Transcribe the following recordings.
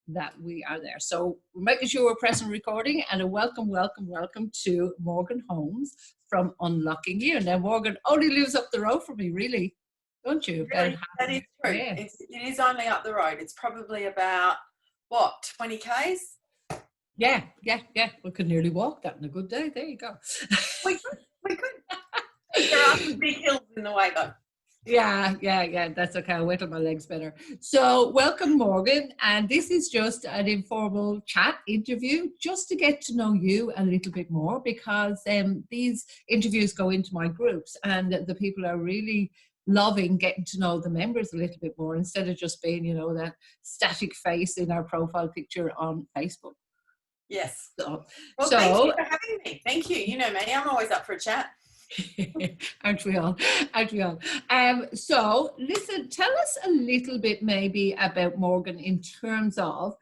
that we are there. So we're making sure we're pressing recording, and a welcome to Morgan Holmes from Unlocking You. Now, Morgan only lives up the road from me, really, don't you? Really, that is true. Yeah. It is only up the road. It's probably about, 20 Ks? Yeah. We could nearly walk that on a good day. There you go. We could. There are some big hills in the way, though. Yeah, that's okay. I'll wait till my legs better. So welcome, Morgan. And this is just an informal chat interview just to get to know you a little bit more, because these interviews go into my groups and the people are really loving getting to know the members a little bit more instead of just being, that static face in our profile picture on Facebook. Yes. Well, thank you for having me. Thank you. You know me, I'm always up for a chat. Aren't we all? So listen, tell us a little bit maybe about Morgan in terms of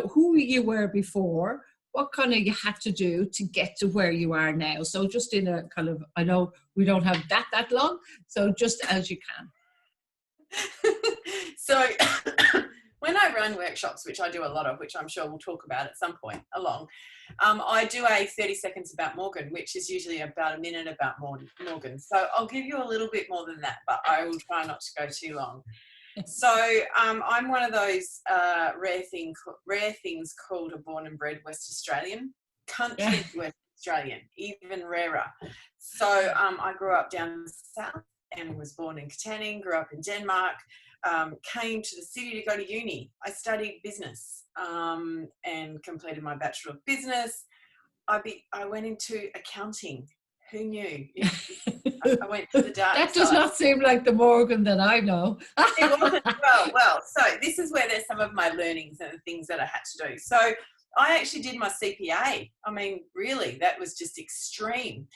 who you were before, what kind of you had to do to get to where you are now. So just in a kind of, I know we don't have that long, so just as you can. So when I run workshops, which I do a lot of, which I'm sure we'll talk about at some point along, I do a 30 seconds about Morgan, which is usually about a minute about Morgan. So I'll give you a little bit more than that, but I will try not to go too long. So I'm one of those rare things called a born and bred West Australian, country West Australian, even rarer. So I grew up down south and was born in Katanning, grew up in Denmark. Came to the city to go to uni. I studied business and completed my Bachelor of Business. I went into accounting. Who knew? I went to the dark That does side. not seem like the Morgan that I know. It wasn't. Well, so this is where there's some of my learnings and the things that I had to do. So I actually did my CPA. I mean, really, that was just extreme.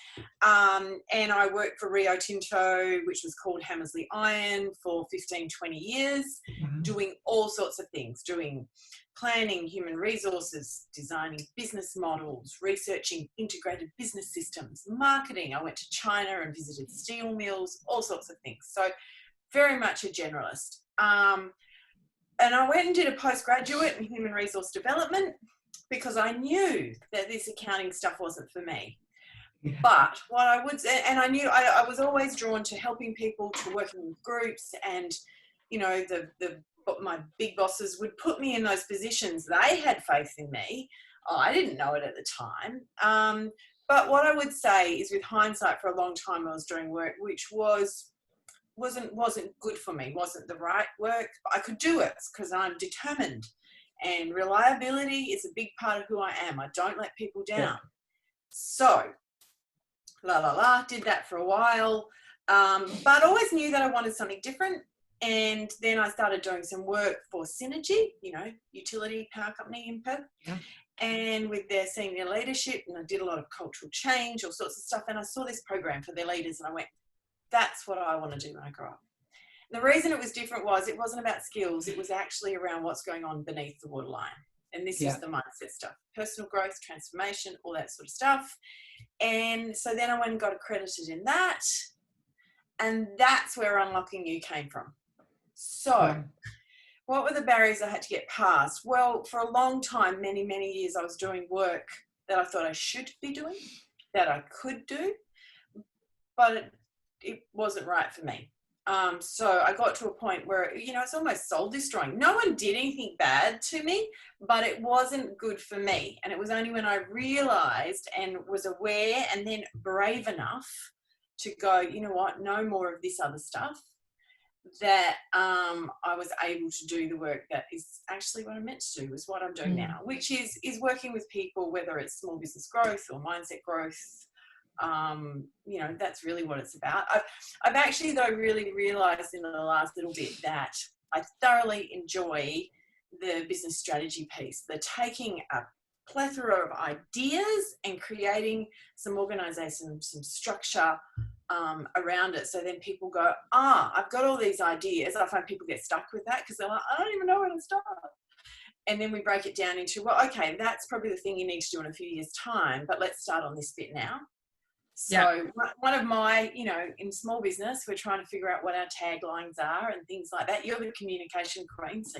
And I worked for Rio Tinto, which was called Hammersley Iron, for 15, 20 years, doing all sorts of things, doing planning, human resources, designing business models, researching integrated business systems, marketing. I went to China and visited steel mills, all sorts of things. So very much a generalist. And I went and did a postgraduate in human resource development, because I knew that this accounting stuff wasn't for me. Yeah. But what I would say, and I knew I was always drawn to helping people, to working with groups, and, my big bosses would put me in those positions. They had faith in me. I didn't know it at the time. But what I would say is, with hindsight, for a long time I was doing work which wasn't good for me, wasn't the right work. But I could do it because I'm determined. And reliability is a big part of who I am. I don't let people down. Yeah. So, did that for a while. But always knew that I wanted something different. And then I started doing some work for Synergy, utility power company in Perth. Yeah. And with their senior leadership, and I did a lot of cultural change, all sorts of stuff. And I saw this program for their leaders and I went, that's what I want to do when I grow up. The reason it was different was it wasn't about skills. It was actually around what's going on beneath the waterline. And this is the mindset stuff, personal growth, transformation, all that sort of stuff. And so then I went and got accredited in that. And that's where Unlocking You came from. So what were the barriers I had to get past? Well, for a long time, many, many years, I was doing work that I thought I should be doing, that I could do, but it wasn't right for me. So I got to a point where, it's almost soul destroying. No one did anything bad to me, but it wasn't good for me. And it was only when I realized and was aware and then brave enough to go, you know what, no more of this other stuff, that I was able to do the work that is actually what I'm meant to do, is what I'm doing now, which is working with people, whether it's small business growth or mindset growth. That's really what it's about. I've actually, though, really realized in the last little bit that I thoroughly enjoy the business strategy piece, the taking a plethora of ideas and creating some organization, some structure around it. So then people go, I've got all these ideas. I find people get stuck with that because they're like, I don't even know where to start. And then we break it down into, well, okay, that's probably the thing you need to do in a few years' time, but let's start on this bit now. So one of my, in small business, we're trying to figure out what our taglines are and things like that. You're the communication queen, so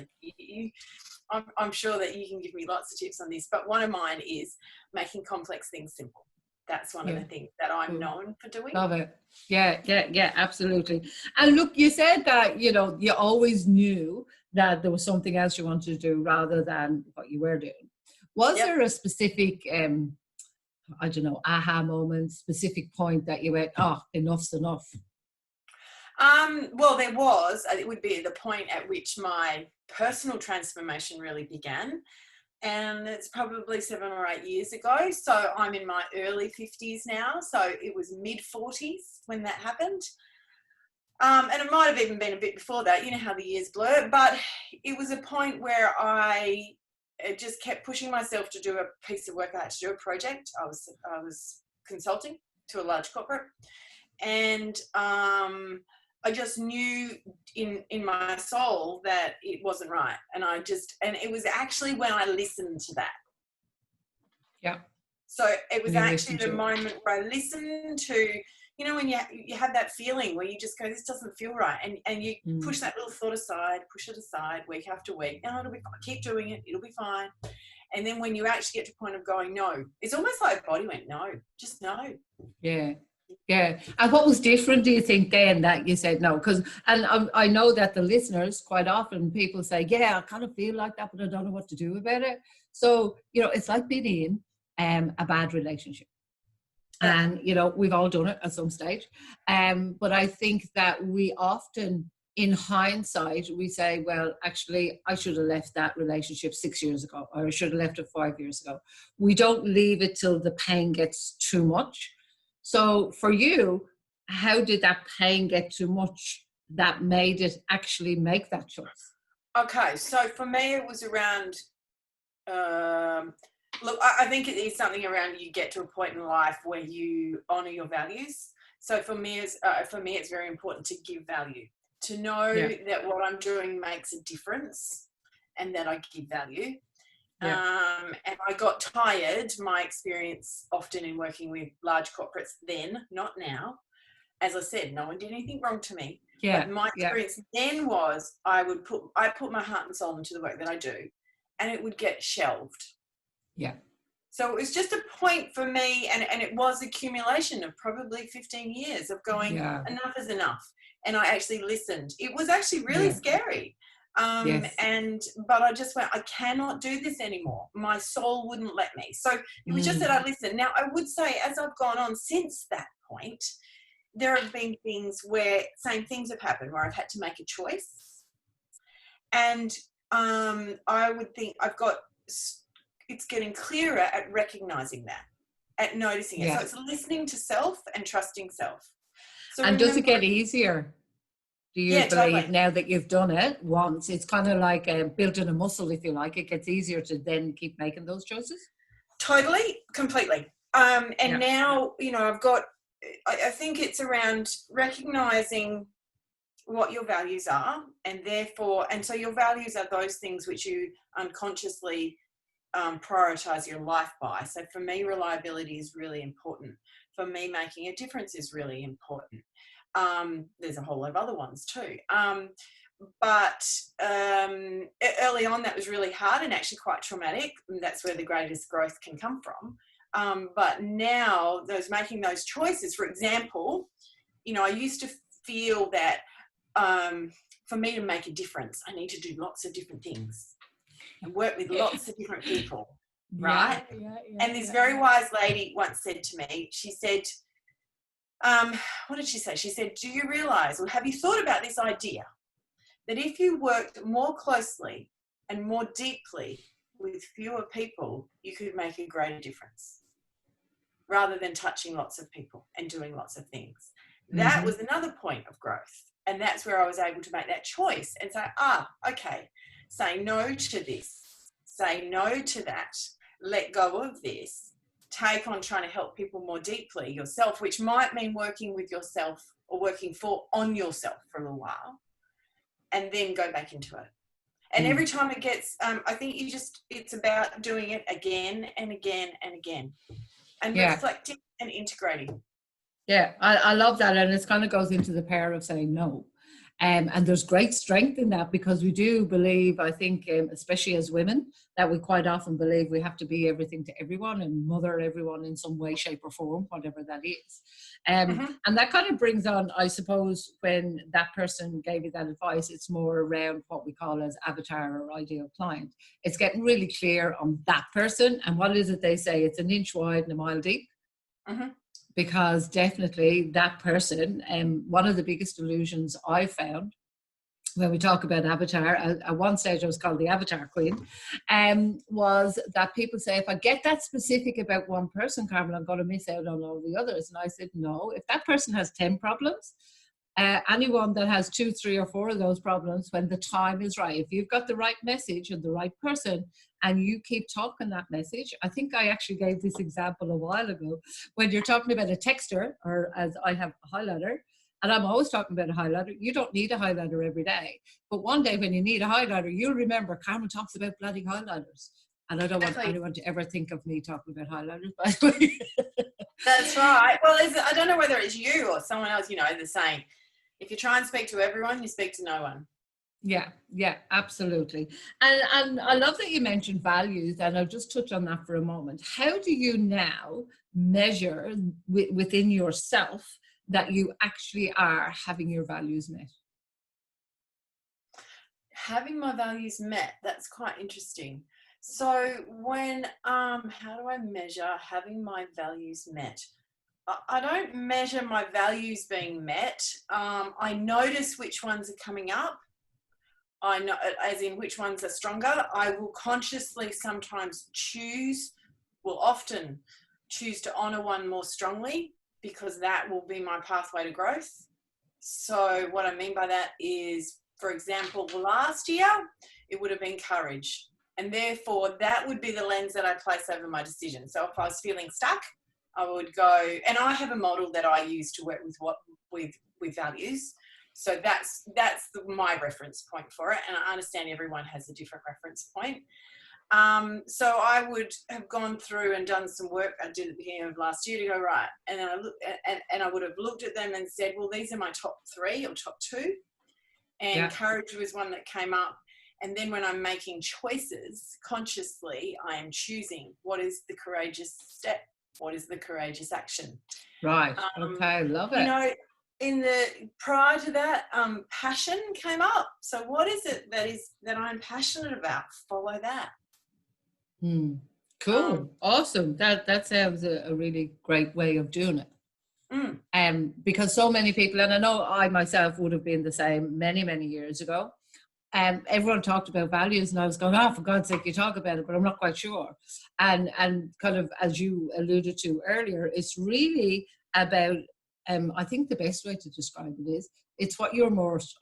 I'm sure that you can give me lots of tips on this, but one of mine is making complex things simple. That's one of the things that I'm known for doing. Love it. Yeah, absolutely. And look, you said that, you know, you always knew that there was something else you wanted to do rather than what you were doing. Was there a specific, I don't know, aha moment, specific point that you went, oh, enough's enough? Well, there was. It would be the point at which my personal transformation really began. And it's probably 7 or 8 years ago. So I'm in my early 50s now. So it was mid 40s when that happened. And it might have even been a bit before that. You know how the years blur. But it was a point where I just kept pushing myself to do a piece of work. I had to do a project. I was consulting to a large corporate. And I just knew in my soul that it wasn't right. And it was actually when I listened to that. Yeah. So it was actually the moment where I listened to, you know, when you have that feeling where you just go, this doesn't feel right. And you push that little thought aside, push it aside week after week. No, it'll be fine. Keep doing it. It'll be fine. And then when you actually get to the point of going, no, it's almost like body went, no, just no. Yeah. Yeah. And what was different, do you think, then that you said no? Because, and I know that the listeners, quite often people say, yeah, I kind of feel like that, but I don't know what to do about it. So, you know, it's like being in a bad relationship. Yeah. And, you know, we've all done it at some stage. But I think that we often, in hindsight, we say, well, actually, I should have left that relationship 6 years ago, or I should have left it 5 years ago. We don't leave it till the pain gets too much. So for you, how did that pain get too much that made it actually make that choice? Okay, so for me, it was around, look, I think it is something around you get to a point in life where you honour your values. So for me, it's very important to give value, to know that what I'm doing makes a difference and that I give value. Yeah. And I got tired, my experience often in working with large corporates then, not now. As I said, no one did anything wrong to me. Yeah. But my experience then was I put my heart and soul into the work that I do, and it would get shelved. Yeah. So it was just a point for me, and it was accumulation of probably 15 years of going, enough is enough. And I actually listened. It was actually really scary. But I just went, I cannot do this anymore. My soul wouldn't let me. So it was just that I listened. Now, I would say as I've gone on since that point, there have been things where same things have happened where I've had to make a choice. And I would think it's getting clearer at recognizing that, at noticing it. So it's listening to self and trusting self. So and does it get easier? Do you believe totally. Now that you've done it once, it's kind of like building a muscle, if you like, it gets easier to then keep making those choices? Totally, completely. Now, you know, I think it's around recognizing what your values are, and so your values are those things which you unconsciously prioritize your life by. So for me, reliability is really important. For me, making a difference is really important. There's a whole lot of other ones too. But early on, that was really hard and actually quite traumatic. And that's where the greatest growth can come from. But now, making those choices, for example, you know, I used to feel that for me to make a difference, I need to do lots of different things and work with lots of different people, right? And this very wise lady once said to me, she said, what did she say? She said, do you realise, or have you thought about this idea that if you worked more closely and more deeply with fewer people, you could make a greater difference rather than touching lots of people and doing lots of things? That was another point of growth. And that's where I was able to make that choice and say, okay, say no to this, say no to that, let go of this, take on trying to help people more deeply yourself, which might mean working with yourself or working on yourself for a little while, and then go back into it. And every time it gets, I think it's about doing it again and again and again, and reflecting and integrating. Yeah, I love that. And it kind of goes into the power of saying no. And there's great strength in that, because we do believe, I think, especially as women, that we quite often believe we have to be everything to everyone and mother everyone in some way, shape or form, whatever that is. And that kind of brings on, I suppose, when that person gave you that advice, it's more around what we call as avatar or ideal client. It's getting really clear on that person. And what is it they say? It's an inch wide and a mile deep. Because definitely that person, one of the biggest illusions I found when we talk about avatar, at one stage I was called the avatar queen, was that people say, if I get that specific about one person, Carmen, I'm going to miss out on all the others. And I said, no, if that person has 10 problems, anyone that has 2, 3 or 4 of those problems, when the time is right, if you've got the right message and the right person and you keep talking that message, I think I actually gave this example a while ago, when you're talking about a texter, or as I have a highlighter, and I'm always talking about a highlighter. You don't need a highlighter every day, but one day when you need a highlighter, you'll remember Carmen talks about bloody highlighters. And I don't want anyone to ever think of me talking about highlighters, by the way. That's right. Well, I don't know whether it's you or someone else, the saying, if you try and speak to everyone, you speak to no one. Yeah, absolutely. And I love that you mentioned values, and I'll just touch on that for a moment. How do you now measure within yourself that you actually are having your values met? Having my values met, that's quite interesting. So when, how do I measure having my values met? I don't measure my values being met. I notice which ones are coming up. I know, as in which ones are stronger. I will consciously sometimes often choose to honor one more strongly, because that will be my pathway to growth. So what I mean by that is, for example, last year, it would have been courage. And therefore, that would be the lens that I place over my decision. So if I was feeling stuck, I would go, and I have a model that I use to work with values. So that's my reference point for it. And I understand everyone has a different reference point. So I would have gone through and done some work I did at the beginning of last year to go, right. And then I would have looked at them and said, well, these are my top 3 or top 2. And courage was one that came up. And then when I'm making choices consciously, I am choosing what is the courageous step, what is the courageous action. Right. Okay. Love it. Prior to that, passion came up. So what is it that I'm passionate about? Follow that. Cool. Awesome. That sounds a really great way of doing it. Because so many people, and I know I myself would have been the same many, many years ago, everyone talked about values, and I was going, oh, for God's sake, you talk about it, but I'm not quite sure. And kind of, as you alluded to earlier, it's really about, I think the best way to describe it is, it's what you're most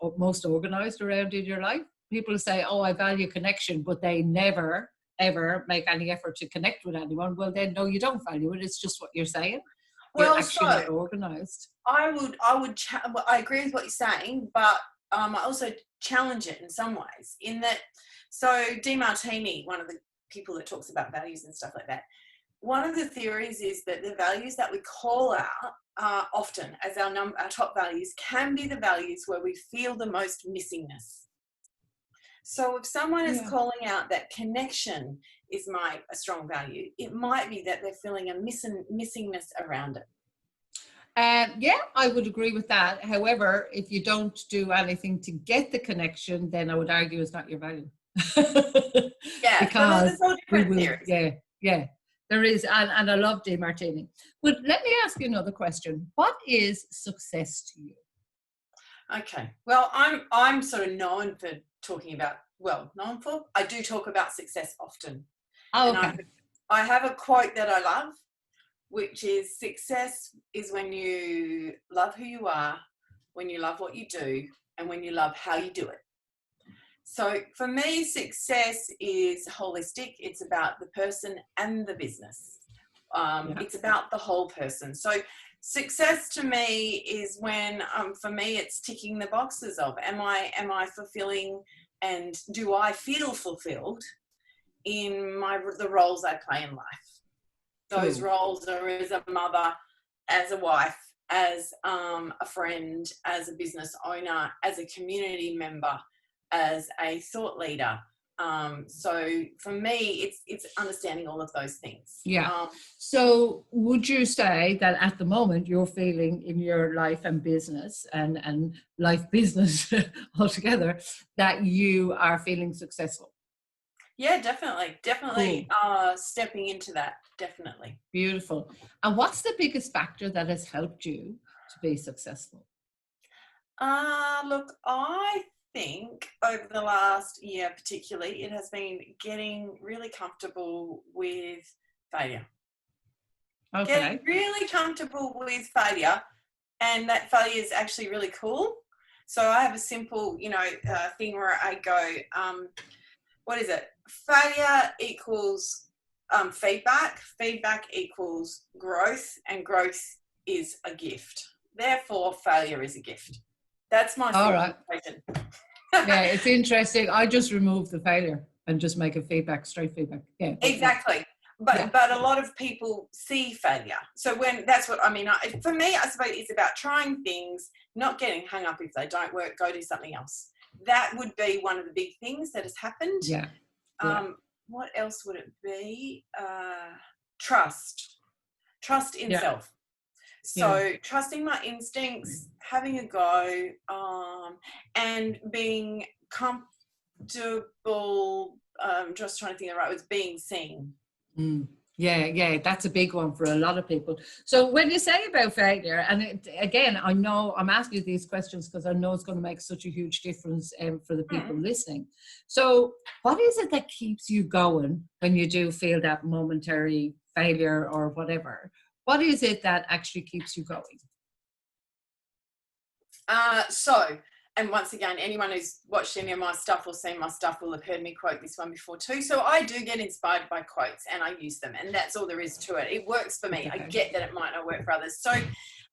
organized around in your life. People say, oh, I value connection, but they never, ever make any effort to connect with anyone. Well, then, no, you don't value it. It's just what you're saying. You're actually not organized. I agree with what you're saying, but I also challenge it in some ways, in that, so DeMartini, one of the people that talks about values and stuff like that, one of the theories is that the values that we call out often as our top values can be the values where we feel the most missingness. So if someone is calling out that connection is a strong value, it might be that they're feeling a missingness around it. I would agree with that. However, if you don't do anything to get the connection, then I would argue it's not your value. Because there's all different theories. There is, and I love DeMartini. But let me ask you another question. What is success to you? Okay. Well, I'm sort of known for talking about, I do talk about success often. Oh, okay. And I have a quote that I love, which is, success is when you love who you are, when you love what you do, and when you love how you do it. So for me, success is holistic. It's about the person and the business. It's about the whole person. So success to me is when, for me, it's ticking the boxes of, am I fulfilling, and do I feel fulfilled in the roles I play in life? Those roles are as a mother, as a wife, as a friend, as a business owner, as a community member, as a thought leader. So for me, it's understanding all of those things. Yeah. So would you say that at the moment you're feeling in your life and business and life business altogether that you are feeling successful? Yeah, definitely Cool. stepping into that, definitely. Beautiful. And what's the biggest factor that has helped you to be successful? Look, I think over the last year particularly, it has been getting really comfortable with failure. Getting Okay. really comfortable with failure, and that failure is actually really cool. So I have a simple, thing where I go, what is it? Failure equals feedback. Feedback equals growth, and growth is a gift. Therefore, failure is a gift. That's my All right. simplification. Yeah, it's interesting. I just remove the failure and just make a feedback, straight feedback. Yeah. Exactly. Yeah. But a lot of people see failure. So when that's what I mean. For me, I suppose it's about trying things, not getting hung up if they don't work. Go do something else. That would be one of the big things that has happened. Yeah. Yeah. What else would it be? Trust in Yeah. self. Yeah. So trusting my instincts, having a go, and being comfortable. Just trying to think of the right words. Being seen. Yeah, that's a big one for a lot of people. So when you say about failure, and again, I know I'm asking you these questions because I know it's going to make such a huge difference for the people listening. So what is it that keeps you going when you do feel that momentary failure or whatever? What is it that actually keeps you going? And once again, anyone who's watched any of my stuff or seen my stuff will have heard me quote this one before too. So I do get inspired by quotes and I use them, and that's all there is to it. It works for me. Okay. I get that it might not work for others. So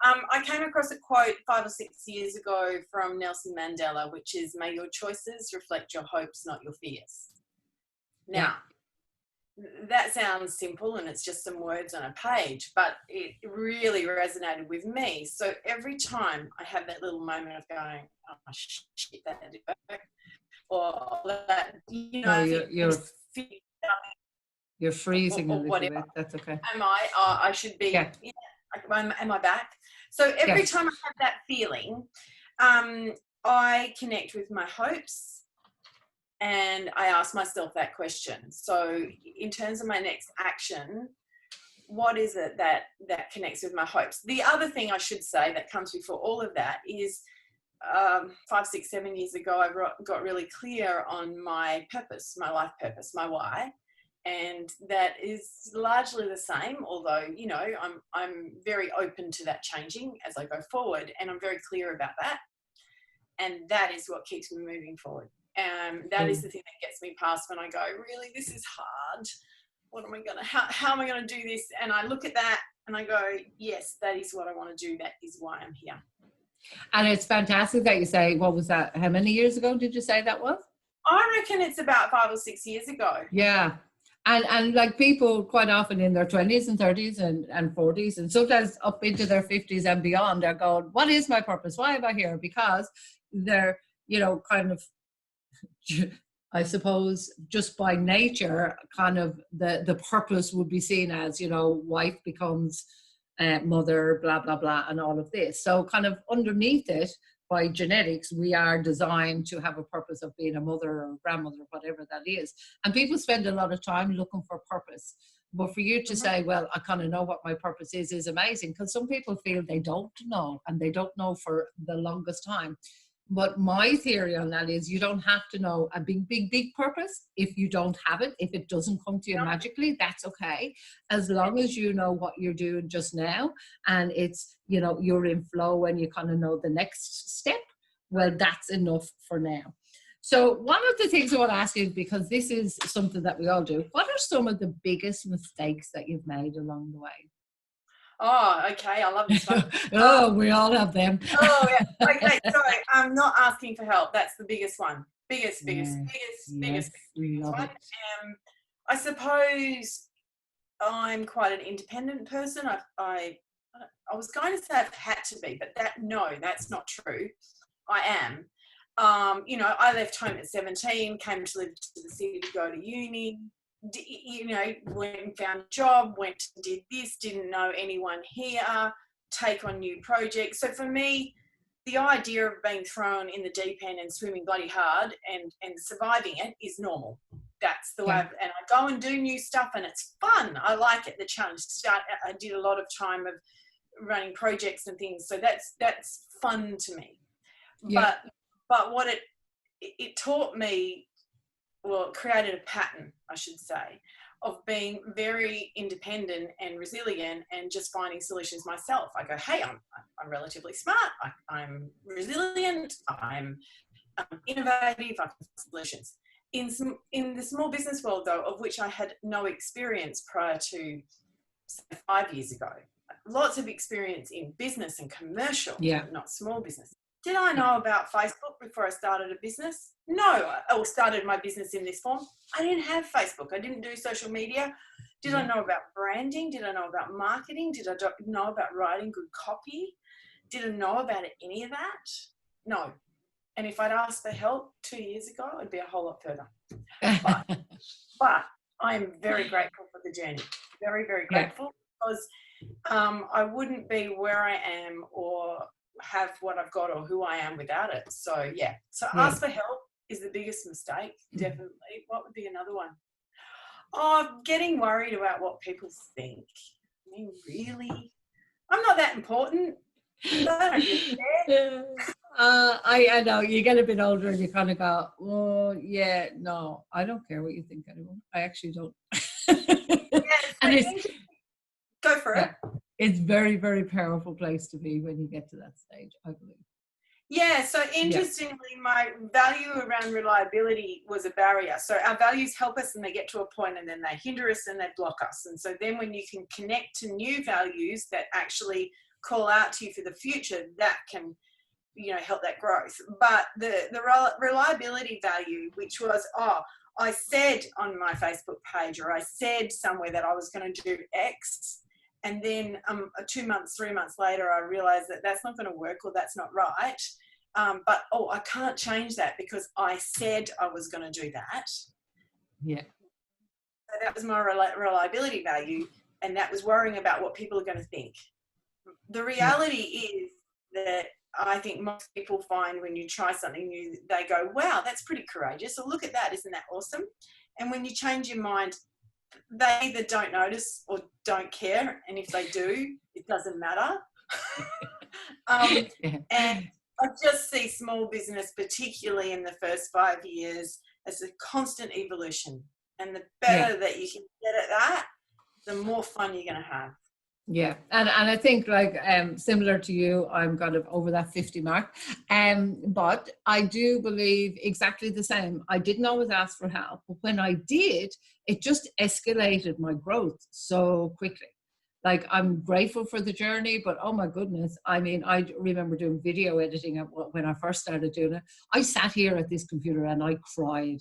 I came across a quote 5 or 6 years ago from Nelson Mandela, which is, "May your choices reflect your hopes, not your fears." Now, that sounds simple and it's just some words on a page, but it really resonated with me. So every time I have that little moment of going, "Oh shit, that didn't work," or that, No, you're freezing a or little whatever. bit. That's okay. Am I? I should be. Yeah. Am I back? So every Yes. time I have that feeling, I connect with my hopes. And I ask myself that question. So in terms of my next action, what is it that connects with my hopes? The other thing I should say that comes before all of that is 5, 6, 7 years ago, I got really clear on my purpose, my life purpose, my why. And that is largely the same, although, I'm very open to that changing as I go forward. And I'm very clear about that. And that is what keeps me moving forward. That is the thing that gets me past when I go, really, this is hard. How am I going to do this? And I look at that and I go, yes, that is what I want to do. That is why I'm here. And it's fantastic that you say, what was that? How many years ago did you say that was? I reckon it's about 5 or 6 years ago. Yeah. And like people quite often in their 20s and 30s and 40s and sometimes up into their 50s and beyond are going, what is my purpose? Why am I here? Because they're, kind of, I suppose, just by nature, kind of the purpose would be seen as, wife becomes mother, blah, blah, blah, and all of this. So kind of underneath it, by genetics, we are designed to have a purpose of being a mother or grandmother, whatever that is. And people spend a lot of time looking for purpose. But for you to say, well, I kind of know what my purpose is amazing, because some people feel they don't know, and they don't know for the longest time. But my theory on that is you don't have to know a big, big, big purpose if you don't have it. If it doesn't come to you magically, that's okay. As long as you know what you're doing just now and it's, you're in flow and you kind of know the next step, well, that's enough for now. So one of the things I want to ask you, because this is something that we all do, what are some of the biggest mistakes that you've made along the way? Oh, okay. I love this one. We all have them. Oh, yeah. Okay. So I'm not asking for help. That's the biggest one. Biggest one. I suppose I'm quite an independent person. I I was going to say I've had to be, but no, that's not true. I am. You know, I left home at 17, came to live to the city to go to uni, you know, went and found a job, went and did this, didn't know anyone here, take on new projects. So for me, the idea of being thrown in the deep end and swimming bloody hard and surviving it is normal. That's the way, and I go and do new stuff and it's fun. I like it, the challenge. I did a lot of time of running projects and things. So that's fun to me. Yeah. But what it taught me, well, it created a pattern, I should say, of being very independent and resilient and just finding solutions myself. I go, hey, I'm relatively smart. I'm resilient. I'm innovative. I can find solutions. In the small business world, though, of which I had no experience prior to, say, 5 years ago, lots of experience in business and commercial, not small business. Did I know about Facebook before I started a business? No, or started my business in this form. I didn't have Facebook. I didn't do social media. Did I know about branding? Did I know about marketing? Did I know about writing good copy? Did I know about any of that? No. And if I'd asked for help 2 years ago, I'd be a whole lot further. But I'm very grateful for the journey. Very, very grateful because I wouldn't be where I am or have what I've got or who I am without it. So ask for help is the biggest mistake, definitely. What would be another one? Oh, getting worried about what people think. I mean, really? I'm not that important. I don't really care. I know, you get a bit older and you kind of go, oh, yeah, no, I don't care what you think anymore. I actually don't. And go for it. It's very, very powerful place to be when you get to that stage, I believe. Yeah, so interestingly, my value around reliability was a barrier. So our values help us and they get to a point and then they hinder us and they block us. And so then when you can connect to new values that actually call out to you for the future, that can, you know, help that growth. But the reliability value, which was, I said on my Facebook page or I said somewhere that I was going to do X, and then 2 months, 3 months later, I realized that that's not going to work or that's not right. But, I can't change that because I said I was going to do that. Yeah. So that was my reliability value, and that was worrying about what people are going to think. The reality is that I think most people find when you try something new, they go, wow, that's pretty courageous. Or look at that. Isn't that awesome? And when you change your mind, they either don't notice or don't care. And if they do, it doesn't matter. And I just see small business, particularly in the first 5 years, as a constant evolution. And the better that you can get at that, the more fun you're going to have. Yeah, and I think like similar to you, I'm kind of over that 50 mark. But I do believe exactly the same. I didn't always ask for help, but when I did, it just escalated my growth so quickly. Like, I'm grateful for the journey, but oh my goodness, I mean, I remember doing video editing when I first started doing it. I sat here at this computer and I cried.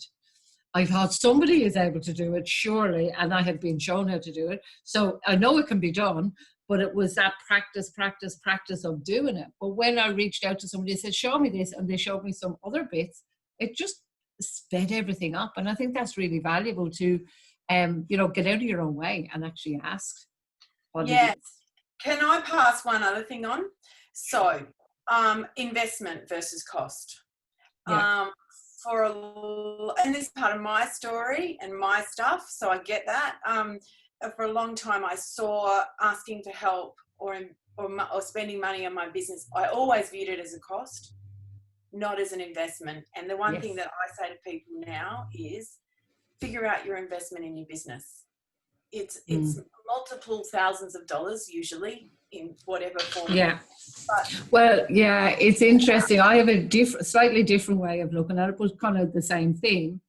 I thought somebody is able to do it, surely, and I have been shown how to do it. So I know it can be done, but it was that practice of doing it. But when I reached out to somebody and said, show me this, and they showed me some other bits, it just sped everything up. And I think that's really valuable to, get out of your own way and actually ask. Yes. Can I pass one other thing on? So, investment versus cost. Yeah. And this is part of my story and my stuff, so I get that. For a long time, I saw asking for help or spending money on my business, I always viewed it as a cost, not as an investment. And the one thing that I say to people now is figure out your investment in your business. It's multiple thousands of dollars usually in whatever form. Yeah. Well, yeah, it's interesting. I have a slightly different way of looking at it, but kind of the same thing.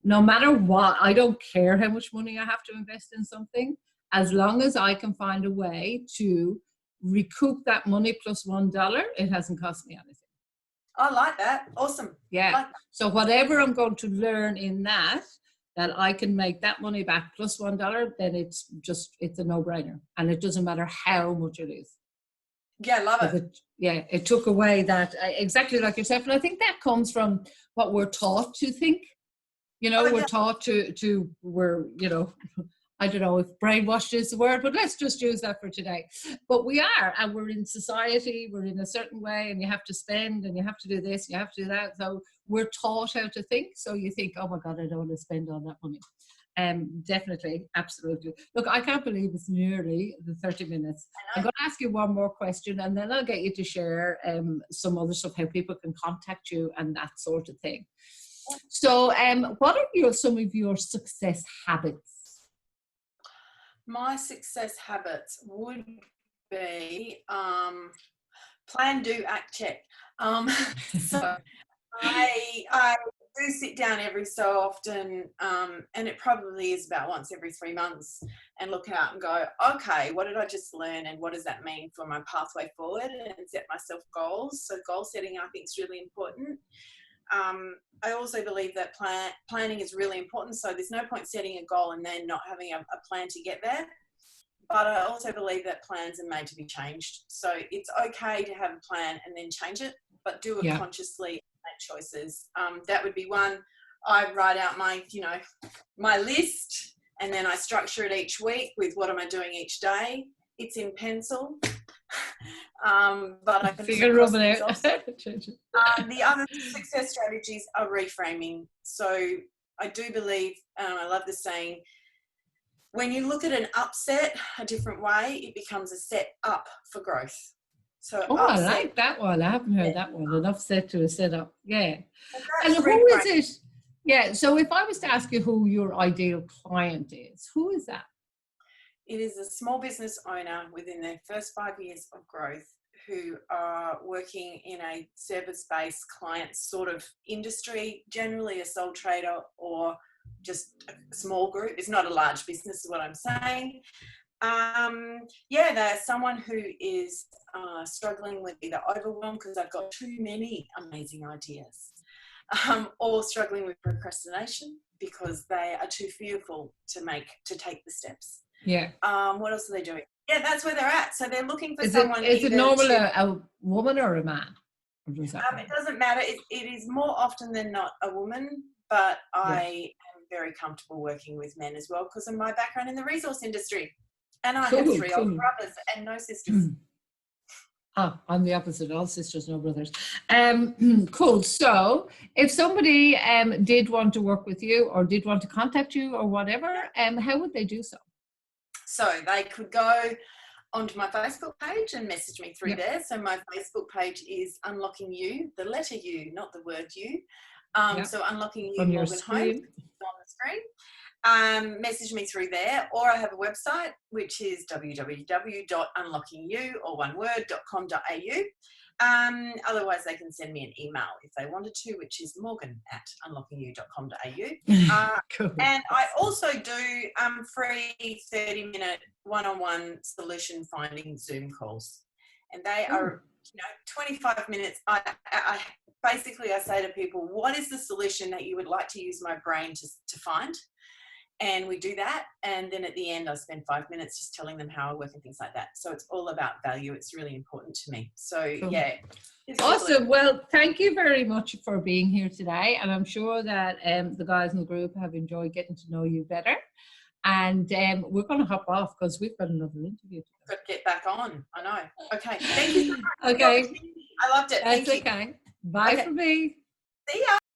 No matter what, I don't care how much money I have to invest in something, as long as I can find a way to recoup that money plus $1, it hasn't cost me anything. I like that. Awesome. Yeah. Like that. So whatever I'm going to learn in that I can make that money back plus $1, then it's a no-brainer. And it doesn't matter how much it is. Yeah, love it. It took away that, exactly like yourself. And I think that comes from what we're taught to think. We're taught we're, I don't know if brainwashed is the word, but let's just use that for today. But we are, and we're in society, we're in a certain way, and you have to spend, and you have to do this, you have to do that. So we're taught how to think. So you think, oh my God, I don't want to spend all that money. Definitely, absolutely. Look, I can't believe it's nearly the 30 minutes. I'm going to ask you one more question, and then I'll get you to share some other stuff, how people can contact you and that sort of thing. So what are some of your success habits? My success habits would be plan, do, act, check. So I do sit down every so often, and it probably is about once every 3 months, and look out and go, okay, what did I just learn, and what does that mean for my pathway forward, and set myself goals. So goal setting, I think, is really important. I also believe that planning is really important. So there's no point setting a goal and then not having a plan to get there. But I also believe that plans are made to be changed. So it's okay to have a plan and then change it, but do it consciously, make choices. That would be one. I write out my list, and then I structure it each week with what am I doing each day. It's in pencil. But I can figure it out. The other success strategies are reframing. So I do believe, I love the saying, when you look at an upset a different way, it becomes a set up for growth. So I like that one. I haven't heard that one. An upset to a set up. Yeah. And who is it? Yeah. So if I was to ask you who your ideal client is, who is that? It is a small business owner within their first 5 years of growth who are working in a service-based client sort of industry, generally a sole trader or just a small group. It's not a large business is what I'm saying. They're someone who is struggling with either overwhelm because they've got too many amazing ideas, or struggling with procrastination because they are too fearful to take the steps. Yeah. What else are they doing? Yeah, that's where they're at. So they're looking for someone. Is it normally a woman or a man? It doesn't matter. It is more often than not a woman, but I am very comfortable working with men as well because of my background in the resource industry. And I have 3 older brothers and no sisters. I'm the opposite. All sisters, no brothers. Cool. So if somebody did want to work with you or did want to contact you or whatever, how would they do so? So they could go onto my Facebook page and message me through there. So my Facebook page is Unlocking You, the letter U, not the word you. So Unlocking You, Morgan Holmes, on the screen. Message me through there, or I have a website which is www.unlockingyou, or one word, .com.au. Otherwise they can send me an email if they wanted to, which is morgan@unlockingyou.com.au. Cool. And I also do free 30-minute one-on-one solution finding Zoom calls, and they are 25 minutes. I basically say to people, what is the solution that you would like to use my brain to find? And we do that. And then at the end, I spend 5 minutes just telling them how I work and things like that. So it's all about value. It's really important to me. So, cool. It's awesome. Lovely. Well, thank you very much for being here today. And I'm sure that the guys in the group have enjoyed getting to know you better. And we're going to hop off because we've got another interview. Got to get back on. I know. Okay. Thank you so much. Okay. I loved it. That's okay. Bye from me. See ya.